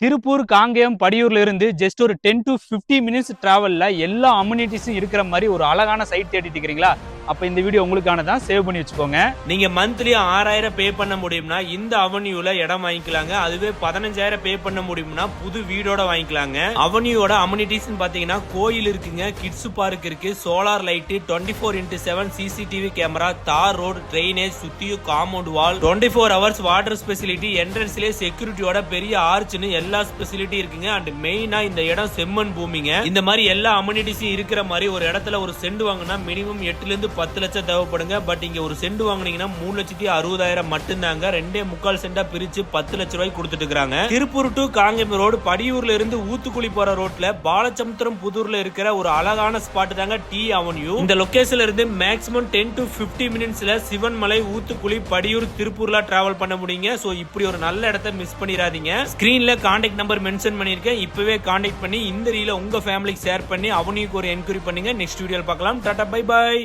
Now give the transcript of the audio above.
திருப்பூர், காங்கேயம், படியூர்ல இருந்து ஜஸ்ட் ஒரு 10 to 15 minutes டிராவல்ல எல்லா அம்யூனிட்டிஸும் இருக்கிற மாதிரி ஒரு அழகான சைட் தேடிட்டு இருக்கிறீங்களா? அப்ப இந்த வீடியோ உங்களுக்கான தான், சேவ் பண்ணி வச்சுக்கோங்க. நீங்க மந்த்லி 6000 பே பண்ண முடியும்னா இந்த அவென்யூல இடம் வாங்கிக்கலாங்க. அதுவே 15000 பே பண்ண முடியும்னா புது வீடோட வாங்கிக்கலாங்க. அவென்யூவோட அம்யூனிட்டிஸ் பாத்தீங்கன்னா கோயில் இருக்குங்க, கிட்ஸ் பார்க் இருக்கு, solar light, 24x7 CCTV camera, tar road, drainage, சுத்தியும் compound wall, 24 hours water speciality, என்ட்ரன்ஸ்லயே செக்யூரிட்டியோட பெரிய ஆர்ச்னு எல்லா ஸ்பெசிலிட்டி இருக்குங்க. அண்ட் மெயினா இந்த இடம் செம்மண் பூமிங்க. இந்த மாதிரி எல்லா அம்யூனிட்டிஸும் இருக்கிற மாதிரி ஒரு இடத்துல ஒரு சென்ட் வாங்கினா மினிமம் 8 ல இருந்து 10 லட்சம் தேவைப்படுங்க. பட் இங்க ஒரு சென்ட் வாங்குனீங்கன்னா 3,60,000 மட்டும்தாங்க. 2.25 சென்டா பிரிச்சு 10 லட்சம் ரூபாய் கொடுத்துட்டு இருக்காங்க. திருப்பூர் டு காங்கேயம் ரோடு, படியூர்ல இருந்து ஊத்துக்குளி போற ரோட்ல பாலச்சமுத்திரம் புதூர்ல இருக்கிற ஒரு அழகான ஸ்பாட் தாங்க டி அவென்யூ. இந்த லொகேஷன்ல இருந்து மேக்ஸிமம் 10 to 15 மினிட்ஸ்ல சிவன்மலை, ஊத்துக்குளி, படியூர், திருப்பூர்ல டிராவல் பண்ண முடியுங்க. சோ இப்படி ஒரு நல்ல இடத்தை மிஸ் பண்ணிடாதீங்க. ஸ்கிரீன்ல கான்டாக்ட் நம்பர் மென்ஷன் பண்ணிருக்கேன். இப்பவே கான்டாக்ட் பண்ணி இந்த ரீல உங்க ஃபேமிலிக்கு ஷேர் பண்ணி அவனிக்கு ஒரு என்கொயரி பண்ணுங்க. நெக்ஸ்ட் வீடியோல பார்க்கலாம். Tata, bye by.